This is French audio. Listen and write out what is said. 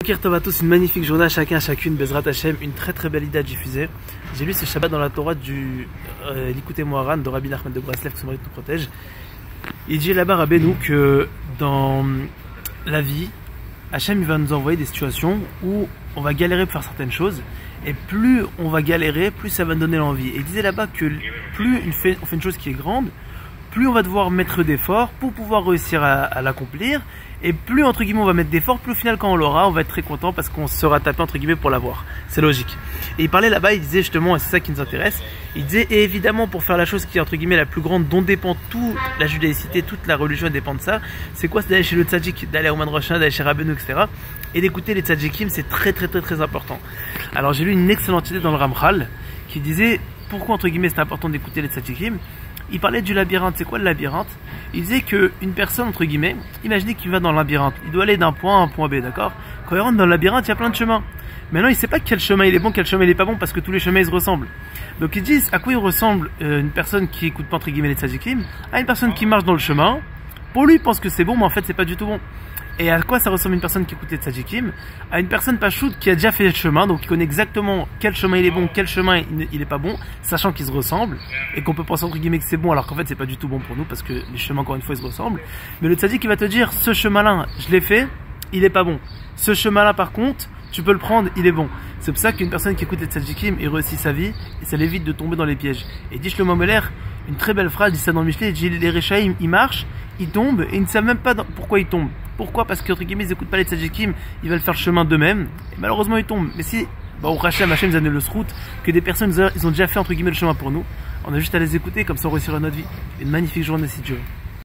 Boker Tov à tous, une magnifique journée à chacun, à chacune, Bezrat Hashem, une très très belle idée à diffuser. J'ai lu ce Shabbat dans la Torah du Likutei Moharan de Rabbi Nachman de Breslev, que son mari nous protège. Il dit là-bas, Rabbeinu, que dans la vie, Hashem il va nous envoyer des situations où on va galérer pour faire certaines choses, et plus on va galérer, plus ça va nous donner l'envie. Et il disait là-bas que plus on fait une chose qui est grande, plus on va devoir mettre d'efforts pour pouvoir réussir à l'accomplir, et plus entre guillemets on va mettre d'efforts, plus au final quand on l'aura, on va être très content parce qu'on sera tapé entre guillemets pour l'avoir. C'est logique. Et il parlait là-bas, il disait justement, et c'est ça qui nous intéresse, il disait, et évidemment pour faire la chose qui est entre guillemets la plus grande, dont dépend toute la judaïcité, toute la religion dépend de ça, c'est quoi? C'est d'aller chez le tzaddik, d'aller au Ouman Rosh, d'aller chez Rabbeinu, etc. Et d'écouter les tzaddikim, c'est très important. Alors j'ai lu une excellente idée dans le Ramchal, qui disait, pourquoi entre guillemets c'est important d'écouter les tzaddikim. Il parlait du labyrinthe. C'est quoi le labyrinthe? Il disait qu'une personne, entre guillemets, imaginez qu'il va dans le labyrinthe. Il doit aller d'un point A à un point B, d'accord? Quand il rentre dans le labyrinthe, il y a plein de chemins. Maintenant, il ne sait pas quel chemin il est bon, quel chemin il est pas bon, parce que tous les chemins, ils se ressemblent. Donc, ils disent à quoi il ressemble une personne qui écoute pas, entre guillemets, les tzadikim, à une personne qui marche dans le chemin. Pour lui, il pense que c'est bon, mais en fait, c'est pas du tout bon. Et à quoi ça ressemble une personne qui écoute les tzadikim? À une personne pachoute qui a déjà fait le chemin, donc qui connaît exactement quel chemin il est bon, quel chemin il est pas bon, sachant qu'ils se ressemblent, et qu'on peut penser entre guillemets que c'est bon, alors qu'en fait c'est pas du tout bon pour nous, parce que les chemins encore une fois ils se ressemblent. Mais le tzadik il va te dire, ce chemin-là, je l'ai fait, il est pas bon. Ce chemin-là par contre, tu peux le prendre, il est bon. C'est pour ça qu'une personne qui écoute les tzadikim, il réussit sa vie, et ça l'évite de tomber dans les pièges. Et dit Shlomo Meller, une très belle phrase, dit ça dans Michelet, il dit, les Rechaïm, ils marchent, ils tombent, et ils ne savent même pas pourquoi ils tombent. Pourquoi? Parce qu'entre guillemets, ils n'écoutent pas les tzadikim, ils veulent faire le chemin d'eux-mêmes, et malheureusement ils tombent. Mais si, au Hashem, Hashem nous a donné le srout, que des personnes, ils ont déjà fait entre guillemets le chemin pour nous, on a juste à les écouter, comme ça on réussira notre vie. Une magnifique journée si Dieu veut.